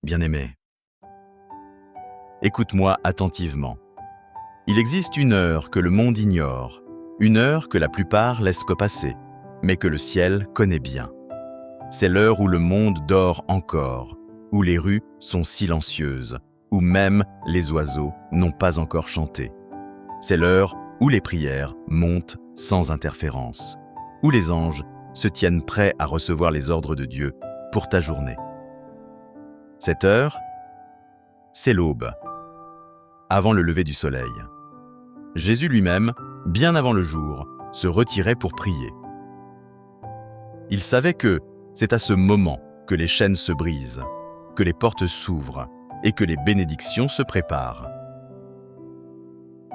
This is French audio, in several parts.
Bien-aimé, écoute-moi attentivement. Il existe une heure que le monde ignore, une heure que la plupart laissent que passer, mais que le ciel connaît bien. C'est l'heure où le monde dort encore, où les rues sont silencieuses, où même les oiseaux n'ont pas encore chanté. C'est l'heure où les prières montent sans interférence, où les anges se tiennent prêts à recevoir les ordres de Dieu pour ta journée. Cette heure, c'est l'aube, avant le lever du soleil. Jésus lui-même, bien avant le jour, se retirait pour prier. Il savait que c'est à ce moment que les chaînes se brisent, que les portes s'ouvrent et que les bénédictions se préparent.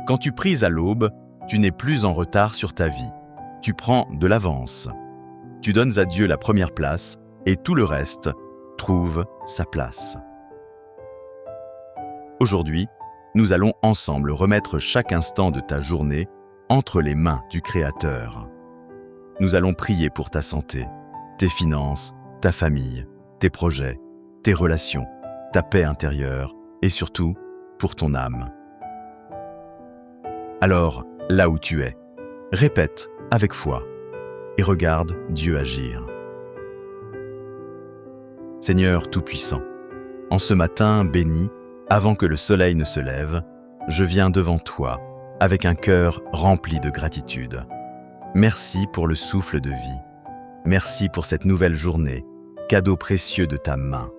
Quand tu pries à l'aube, tu n'es plus en retard sur ta vie. Tu prends de l'avance. Tu donnes à Dieu la première place et tout le reste trouve sa place. Aujourd'hui, nous allons ensemble remettre chaque instant de ta journée entre les mains du Créateur. Nous allons prier pour ta santé, tes finances, ta famille, tes projets, tes relations, ta paix intérieure et surtout pour ton âme. Alors, là où tu es, répète avec foi et regarde Dieu agir. Seigneur Tout-Puissant, en ce matin béni, avant que le soleil ne se lève, je viens devant toi avec un cœur rempli de gratitude. Merci pour le souffle de vie. Merci pour cette nouvelle journée, cadeau précieux de ta main.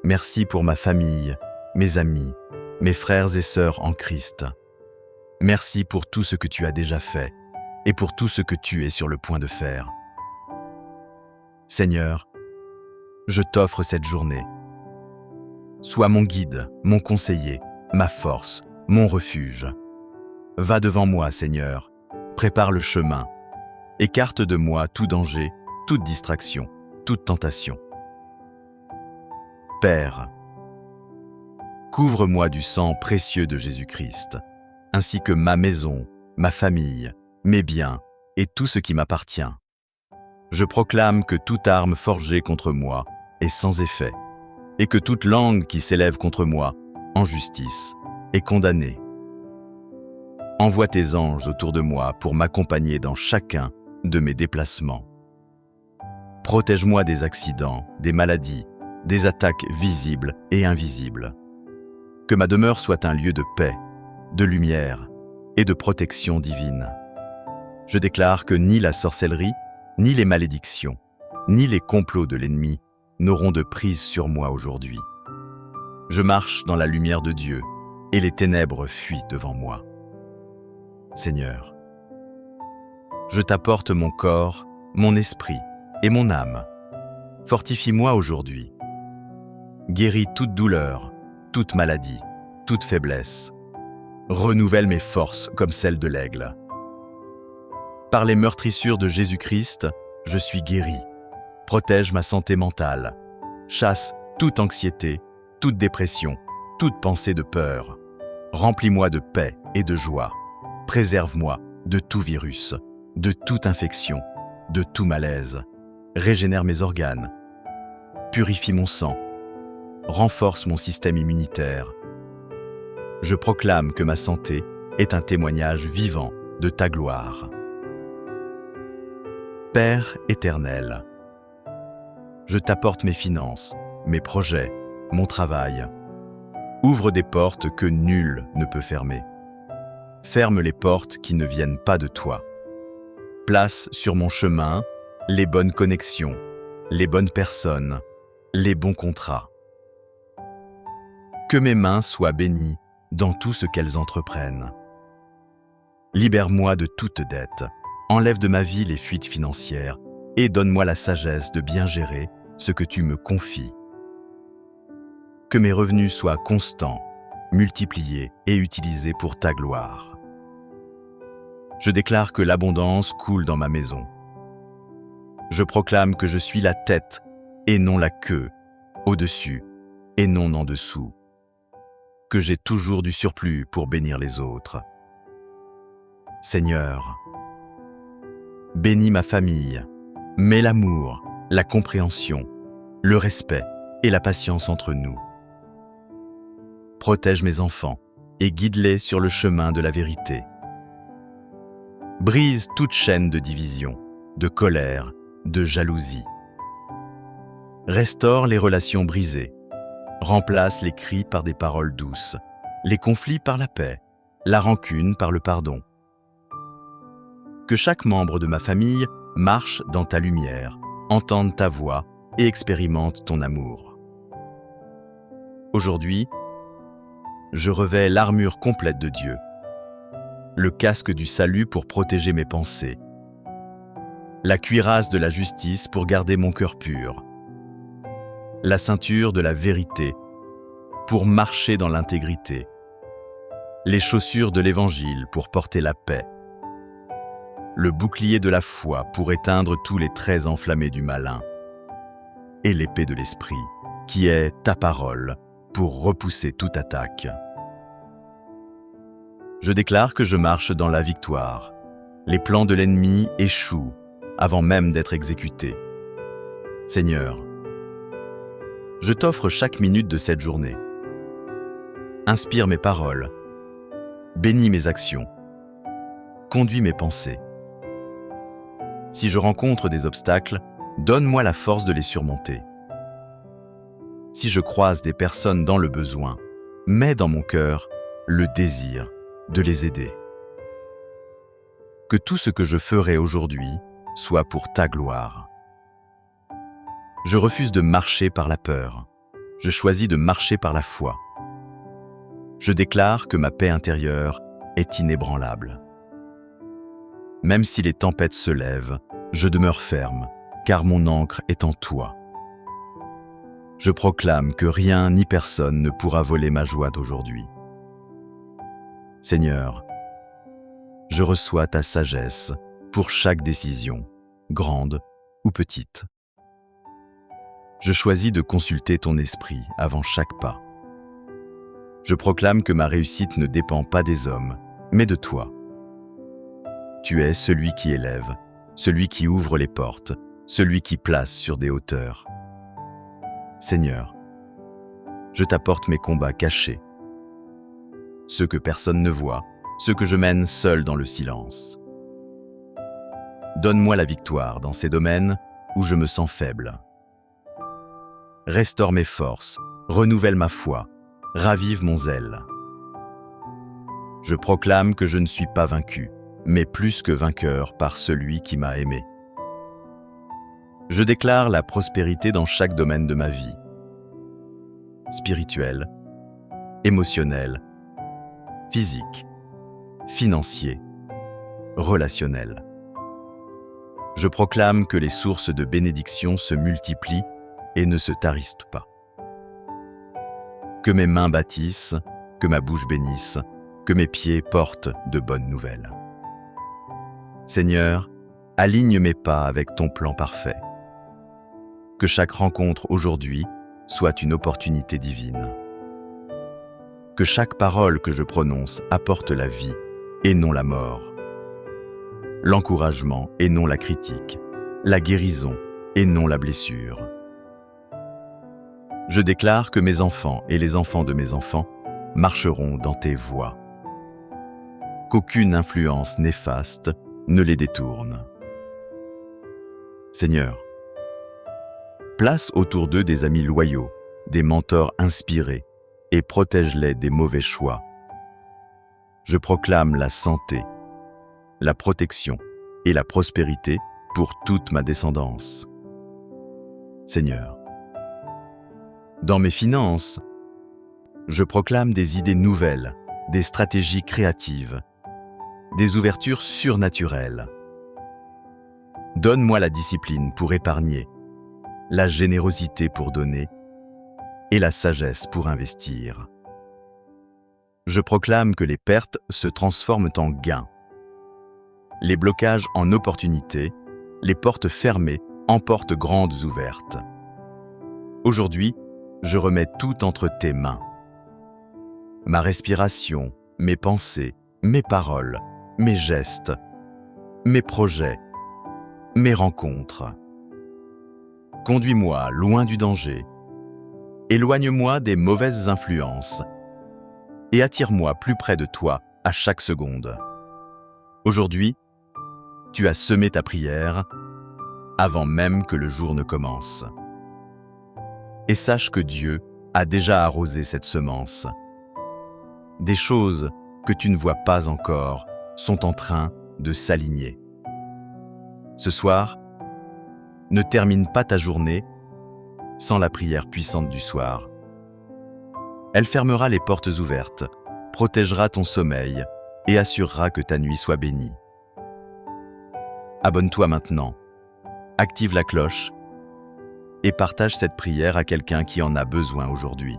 Merci pour ma famille, mes amis, mes frères et sœurs en Christ. Merci pour tout ce que tu as déjà fait et pour tout ce que tu es sur le point de faire. Seigneur, je t'offre cette journée. Sois mon guide, mon conseiller, ma force, mon refuge. Va devant moi, Seigneur, prépare le chemin. Écarte de moi tout danger, toute distraction, toute tentation. Père, couvre-moi du sang précieux de Jésus-Christ, ainsi que ma maison, ma famille, mes biens et tout ce qui m'appartient. Je proclame que toute arme forgée contre moi est sans effet, et que toute langue qui s'élève contre moi, en justice, est condamnée. Envoie tes anges autour de moi pour m'accompagner dans chacun de mes déplacements. Protège-moi des accidents, des maladies, des attaques visibles et invisibles. Que ma demeure soit un lieu de paix, de lumière et de protection divine. Je déclare que ni la sorcellerie, ni les malédictions, ni les complots de l'ennemi n'auront de prise sur moi aujourd'hui. Je marche dans la lumière de Dieu et les ténèbres fuient devant moi. Seigneur, je t'apporte mon corps, mon esprit et mon âme. Fortifie-moi aujourd'hui. Guéris toute douleur, toute maladie, toute faiblesse. Renouvelle mes forces comme celles de l'aigle. Par les meurtrissures de Jésus-Christ, je suis guéri. Protège ma santé mentale. Chasse toute anxiété, toute dépression, toute pensée de peur. Remplis-moi de paix et de joie. Préserve-moi de tout virus, de toute infection, de tout malaise. Régénère mes organes. Purifie mon sang. Renforce mon système immunitaire. Je proclame que ma santé est un témoignage vivant de ta gloire. Père éternel, je t'apporte mes finances, mes projets, mon travail. Ouvre des portes que nul ne peut fermer. Ferme les portes qui ne viennent pas de toi. Place sur mon chemin les bonnes connexions, les bonnes personnes, les bons contrats. Que mes mains soient bénies dans tout ce qu'elles entreprennent. Libère-moi de toute dette, enlève de ma vie les fuites financières et donne-moi la sagesse de bien gérer ce que tu me confies. Que mes revenus soient constants, multipliés et utilisés pour ta gloire. Je déclare que l'abondance coule dans ma maison. Je proclame que je suis la tête et non la queue, au-dessus et non en dessous. Que j'ai toujours du surplus pour bénir les autres. Seigneur, bénis ma famille, mets l'amour, la compréhension, le respect et la patience entre nous. protège mes enfants et guide-les sur le chemin de la vérité. Brise toute chaîne de division, de colère, de jalousie. Restaure les relations brisées. Remplace les cris par des paroles douces, les conflits par la paix, la rancune par le pardon. Que chaque membre de ma famille marche dans ta lumière, entende ta voix et expérimente ton amour. Aujourd'hui, je revêts l'armure complète de Dieu, le casque du salut pour protéger mes pensées, la cuirasse de la justice pour garder mon cœur pur, la ceinture de la vérité pour marcher dans l'intégrité, les chaussures de l'Évangile pour porter la paix, le bouclier de la foi pour éteindre tous les traits enflammés du malin, et l'épée de l'Esprit, qui est ta parole, pour repousser toute attaque. Je déclare que je marche dans la victoire. Les plans de l'ennemi échouent avant même d'être exécutés. Seigneur, je t'offre chaque minute de cette journée. Inspire mes paroles, bénis mes actions, conduis mes pensées. Si je rencontre des obstacles, donne-moi la force de les surmonter. Si je croise des personnes dans le besoin, mets dans mon cœur le désir de les aider. Que tout ce que je ferai aujourd'hui soit pour ta gloire. Je refuse de marcher par la peur. Je choisis de marcher par la foi. Je déclare que ma paix intérieure est inébranlable. Même si les tempêtes se lèvent, je demeure ferme, car mon ancre est en toi. Je proclame que rien ni personne ne pourra voler ma joie d'aujourd'hui. Seigneur, je reçois ta sagesse pour chaque décision, grande ou petite. Je choisis de consulter ton esprit avant chaque pas. Je proclame que ma réussite ne dépend pas des hommes, mais de toi. Tu es celui qui élève, celui qui ouvre les portes, celui qui place sur des hauteurs. Seigneur, je t'apporte mes combats cachés, ceux que personne ne voit, ceux que je mène seul dans le silence. Donne-moi la victoire dans ces domaines où je me sens faible. Restaure mes forces, renouvelle ma foi, ravive mon zèle. Je proclame que je ne suis pas vaincu, mais plus que vainqueur par celui qui m'a aimé. Je déclare la prospérité dans chaque domaine de ma vie. Spirituel, émotionnel, physique, financier, relationnel. Je proclame que les sources de bénédiction se multiplient et ne se tarissent pas. Que mes mains bâtissent, que ma bouche bénisse, que mes pieds portent de bonnes nouvelles. Seigneur, aligne mes pas avec ton plan parfait. Que chaque rencontre aujourd'hui soit une opportunité divine. Que chaque parole que je prononce apporte la vie et non la mort. L'encouragement et non la critique. La guérison et non la blessure. Je déclare que mes enfants et les enfants de mes enfants marcheront dans tes voies. Qu'aucune influence néfaste ne les détourne. Seigneur, place autour d'eux des amis loyaux, des mentors inspirés, et protège-les des mauvais choix. Je proclame la santé, la protection et la prospérité pour toute ma descendance. Seigneur, dans mes finances, je proclame des idées nouvelles, des stratégies créatives, des ouvertures surnaturelles. Donne-moi la discipline pour épargner, la générosité pour donner et la sagesse pour investir. Je proclame que les pertes se transforment en gains, les blocages en opportunités, les portes fermées en portes grandes ouvertes. Aujourd'hui, je remets tout entre tes mains. Ma respiration, mes pensées, mes paroles, mes gestes, mes projets, mes rencontres. Conduis-moi loin du danger. Éloigne-moi des mauvaises influences et attire-moi plus près de toi à chaque seconde. Aujourd'hui, tu as semé ta prière avant même que le jour ne commence. Et sache que Dieu a déjà arrosé cette semence. Des choses que tu ne vois pas encore sont en train de s'aligner. Ce soir, ne termine pas ta journée sans la prière puissante du soir. Elle fermera les portes ouvertes, protégera ton sommeil et assurera que ta nuit soit bénie. Abonne-toi maintenant, active la cloche et partage cette prière à quelqu'un qui en a besoin aujourd'hui.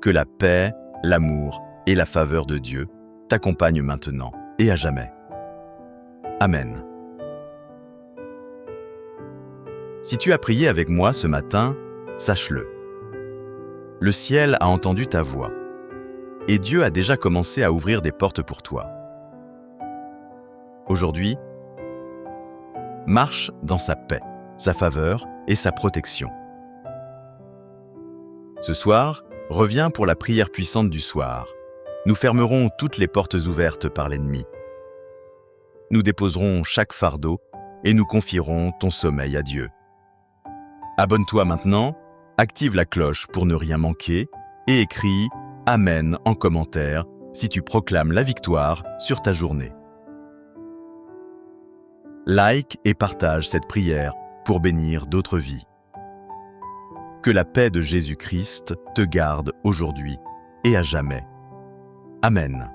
Que la paix, l'amour et la faveur de Dieu t'accompagnent maintenant et à jamais. Amen. Si tu as prié avec moi ce matin, sache-le. Le ciel a entendu ta voix et Dieu a déjà commencé à ouvrir des portes pour toi. Aujourd'hui, marche dans sa paix, sa faveur et sa protection. Ce soir, reviens pour la prière puissante du soir. Nous fermerons toutes les portes ouvertes par l'ennemi. Nous déposerons chaque fardeau et nous confierons ton sommeil à Dieu. Abonne-toi maintenant, active la cloche pour ne rien manquer et écris « Amen » en commentaire si tu proclames la victoire sur ta journée. Like et partage cette prière pour bénir d'autres vies. Que la paix de Jésus-Christ te garde aujourd'hui et à jamais. Amen.